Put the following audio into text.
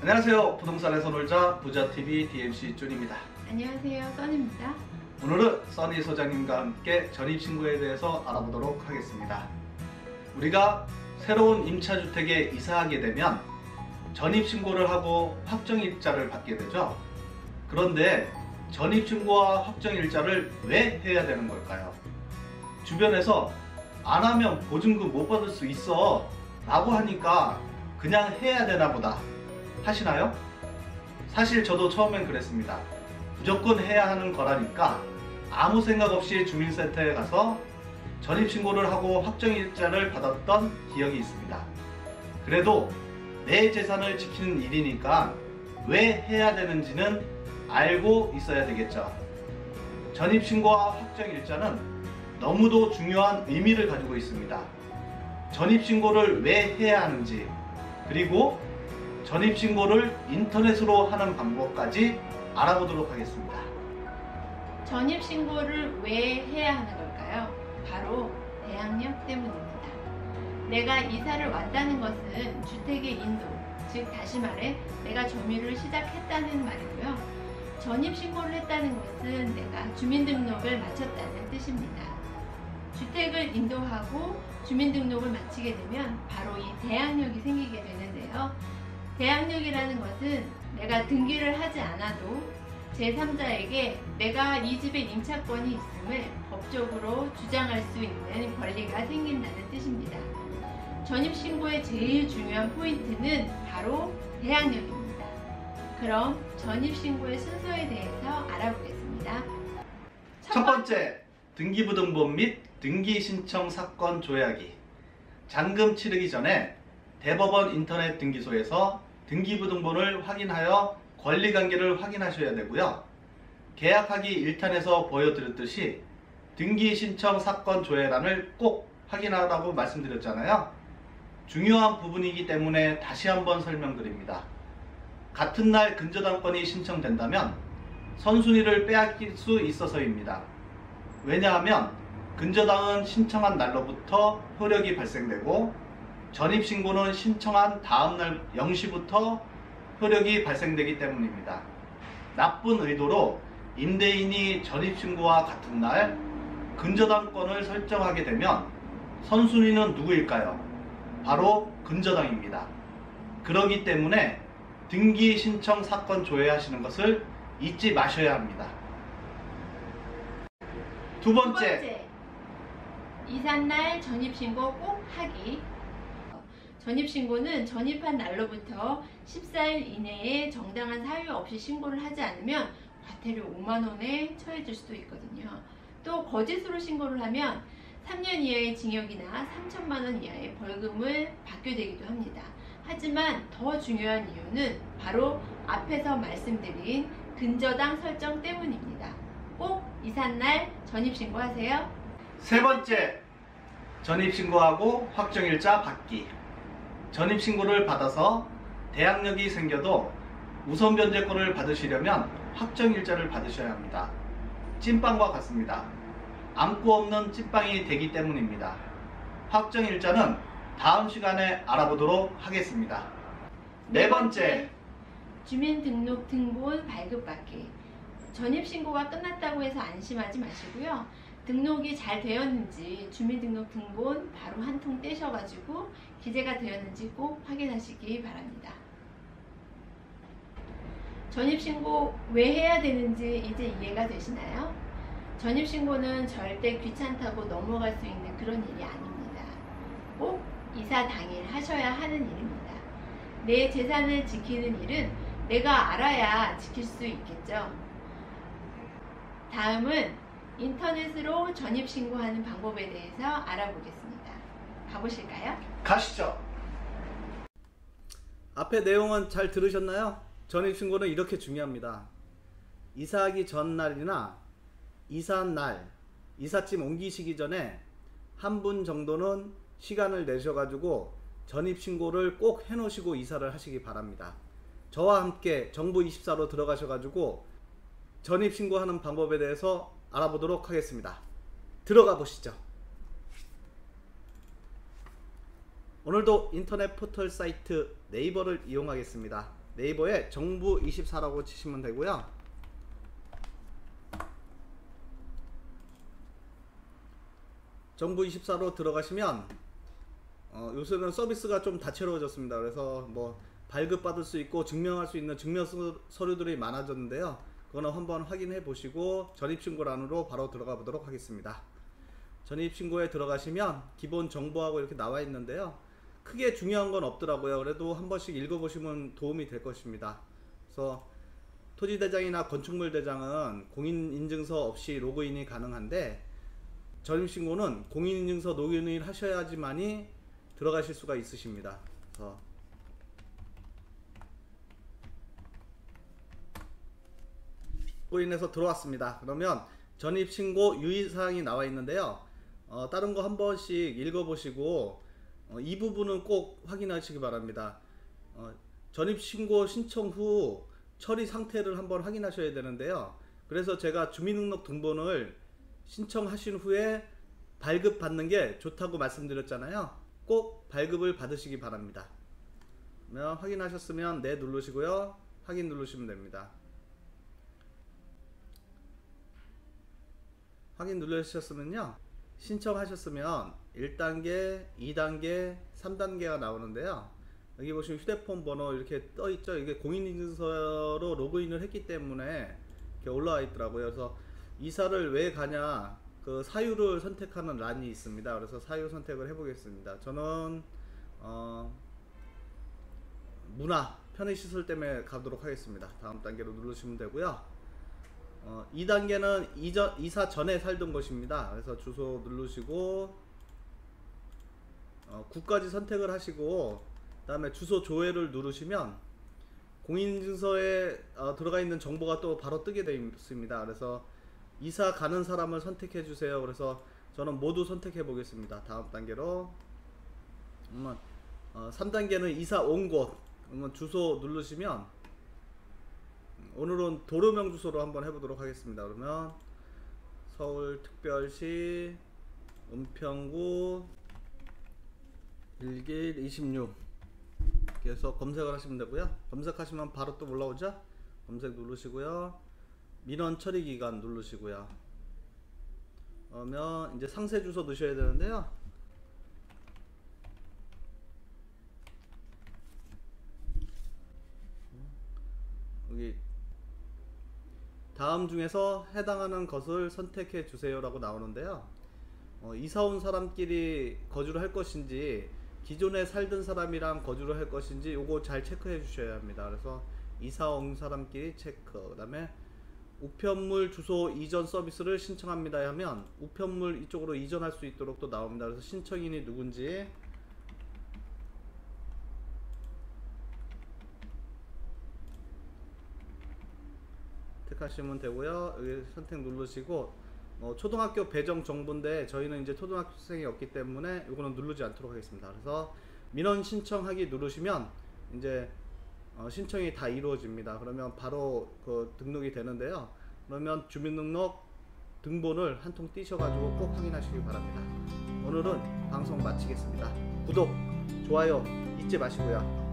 안녕하세요. 부동산의 손놀자 부자TV DMC 준입니다. 안녕하세요. 써니입니다. 오늘은 써니 소장님과 함께 전입신고에 대해서 알아보도록 하겠습니다. 우리가 새로운 임차주택에 이사하게 되면 전입신고를 하고 확정일자를 받게 되죠. 그런데 전입신고와 확정일자를 왜 해야 되는 걸까요? 주변에서 안 하면 보증금 못 받을 수 있어 라고 하니까 그냥 해야 되나 보다 하시나요? 사실 저도 처음엔 그랬습니다. 무조건 해야 하는 거라니까 아무 생각 없이 주민센터에 가서 전입신고를 하고 확정일자를 받았던 기억이 있습니다. 그래도 내 재산을 지키는 일이니까 왜 해야 되는지는 알고 있어야 되겠죠. 전입신고와 확정일자는 너무도 중요한 의미를 가지고 있습니다. 전입신고를 왜 해야 하는지, 그리고 전입신고를 인터넷으로 하는 방법까지 알아보도록 하겠습니다. 전입신고를 왜 해야 하는 걸까요? 바로 대항력 때문입니다. 내가 이사를 왔다는 것은 주택의 인도, 즉 다시 말해 내가 점유를 시작했다는 말이고요. 전입신고를 했다는 것은 내가 주민등록을 마쳤다는 뜻입니다. 주택을 인도하고 주민등록을 마치게 되면 바로 이 대항력이 생기게 되는데요. 대항력이라는 것은 내가 등기를 하지 않아도 제3자에게 내가 이 집에 임차권이 있음을 법적으로 주장할 수 있는 권리가 생긴다는 뜻입니다. 전입신고의 제일 중요한 포인트는 바로 대항력입니다. 그럼 전입신고의 순서에 대해서 알아보겠습니다. 첫 번째, 등기부등본 및 등기신청 사건 조회하기. 잔금 치르기 전에 대법원 인터넷 등기소에서 등기부등본을 확인하여 권리관계를 확인하셔야 되고요. 계약하기 1탄에서 보여드렸듯이 등기신청 사건 조회란을 꼭 확인하라고 말씀드렸잖아요. 중요한 부분이기 때문에 다시 한번 설명드립니다. 같은 날 근저당권이 신청된다면 선순위를 빼앗길 수 있어서입니다. 왜냐하면 근저당은 신청한 날로부터 효력이 발생되고 전입신고는 신청한 다음날 0시부터 효력이 발생되기 때문입니다. 나쁜 의도로 임대인이 전입신고와 같은 날 근저당권을 설정하게 되면 선순위는 누구일까요? 바로 근저당입니다. 그러기 때문에 등기 신청 사건 조회하시는 것을 잊지 마셔야 합니다. 두 번째, 이삿날 전입신고 꼭 하기. 전입신고는 전입한 날로부터 14일 이내에 정당한 사유 없이 신고를 하지 않으면 과태료 5만원에 처해질 수도 있거든요. 또 거짓으로 신고를 하면 3년 이하의 징역이나 3천만원 이하의 벌금을 받게 되기도 합니다. 하지만 더 중요한 이유는 바로 앞에서 말씀드린 근저당 설정 때문입니다. 꼭 이삿날 전입신고하세요. 세 번째, 전입신고하고 확정일자 받기. 전입신고를 받아서 대항력이 생겨도 우선변제권을 받으시려면 확정일자를 받으셔야 합니다. 찐빵과 같습니다. 암구 없는 찐빵이 되기 때문입니다. 확정일자는 다음 시간에 알아보도록 하겠습니다. 네 번째, 주민등록 등본 발급받기. 전입신고가 끝났다고 해서 안심하지 마시고요. 등록이 잘 되었는지 주민등록 등본 바로 한 통 떼셔가지고 기재가 되었는지 꼭 확인하시기 바랍니다. 전입신고 왜 해야 되는지 이제 이해가 되시나요? 전입신고는 절대 귀찮다고 넘어갈 수 있는 그런 일이 아닙니다. 꼭 이사 당일 하셔야 하는 일입니다. 내 재산을 지키는 일은 내가 알아야 지킬 수 있겠죠. 다음은 인터넷으로 전입신고하는 방법에 대해서 알아보겠습니다. 가보실까요? 가시죠. 앞에 내용은 잘 들으셨나요? 전입신고는 이렇게 중요합니다. 이사하기 전날이나 이사날, 이삿짐 옮기시기 전에 한 분 정도는 시간을 내셔가지고 전입신고를 꼭 해놓으시고 이사를 하시기 바랍니다. 저와 함께 정부24로 들어가셔가지고 전입신고하는 방법에 대해서 알아보도록 하겠습니다. 들어가 보시죠. 오늘도 인터넷 포털 사이트 네이버를 이용하겠습니다. 네이버에 정부24라고 치시면 되고요. 정부24로 들어가시면 요새는 서비스가 좀 다채로워졌습니다. 그래서 뭐 발급받을 수 있고 증명할 수 있는 증명 서류들이 많아졌는데요. 그거는 한번 확인해 보시고 전입신고란으로 바로 들어가 보도록 하겠습니다. 전입신고에 들어가시면 기본 정보하고 이렇게 나와 있는데요. 크게 중요한 건 없더라고요. 그래도 한 번씩 읽어보시면 도움이 될 것입니다. 그래서 토지대장이나 건축물 대장은 공인인증서 없이 로그인이 가능한데 전입신고는 공인인증서 로그인을 하셔야지만이 들어가실 수가 있으십니다. 그래서 로그인해서 들어왔습니다. 그러면 전입신고 유의사항이 나와 있는데요. 다른 거 한 번씩 읽어보시고 이 부분은 꼭 확인하시기 바랍니다. 전입신고 신청 후 처리 상태를 한번 확인하셔야 되는데요. 그래서 제가 주민등록등본을 신청하신 후에 발급 받는 게 좋다고 말씀드렸잖아요. 꼭 발급을 받으시기 바랍니다. 그러면 확인하셨으면 네 누르시고요. 확인 누르시면 됩니다. 확인 누르셨으면요, 신청하셨으면 1단계, 2단계, 3단계가 나오는데요. 여기 보시면 휴대폰 번호 이렇게 떠 있죠. 이게 공인인증서로 로그인을 했기 때문에 이렇게 올라와 있더라고요. 그래서 이사를 왜 가냐, 그 사유를 선택하는 란이 있습니다. 그래서 사유 선택을 해 보겠습니다. 저는 문화 편의시설 때문에 가도록 하겠습니다. 다음 단계로 누르시면 되고요. 2단계는 이사 전에 살던 곳입니다. 그래서 주소 누르시고 9까지 선택을 하시고 그 다음에 주소 조회를 누르시면 공인인증서에 들어가 있는 정보가 또 바로 뜨게 되어 있습니다. 그래서 이사 가는 사람을 선택해 주세요. 그래서 저는 모두 선택해 보겠습니다. 다음 단계로 3단계는 이사 온 곳, 그러면 주소 누르시면 오늘은 도로명 주소로 한번 해보도록 하겠습니다. 그러면 서울특별시 은평구 1길 26 이렇게 해서 검색을 하시면 되고요. 검색하시면 바로 또 올라오죠. 검색 누르시고요. 민원 처리 기간 누르시고요. 그러면 이제 상세 주소 넣으셔야 되는데요. 여기 다음 중에서 해당하는 것을 선택해 주세요 라고 나오는데요. 이사 온 사람끼리 거주를 할 것인지 기존에 살던 사람이랑 거주를 할 것인지 요거 잘 체크해 주셔야 합니다. 그래서 이사 온 사람끼리 체크, 그 다음에 우편물 주소 이전 서비스를 신청합니다 하면 우편물 이쪽으로 이전할 수 있도록 또 나옵니다. 그래서 신청인이 누군지 택하시면 되고요. 여기 선택 누르시고 초등학교 배정 정보인데 저희는 이제 초등학생이 없기 때문에 이거는 누르지 않도록 하겠습니다. 그래서 민원 신청하기 누르시면 이제 신청이 다 이루어집니다. 그러면 바로 그 등록이 되는데요. 그러면 주민등록 등본을 한 통 띄셔가지고 꼭 확인하시기 바랍니다. 오늘은 방송 마치겠습니다. 구독, 좋아요 잊지 마시고요.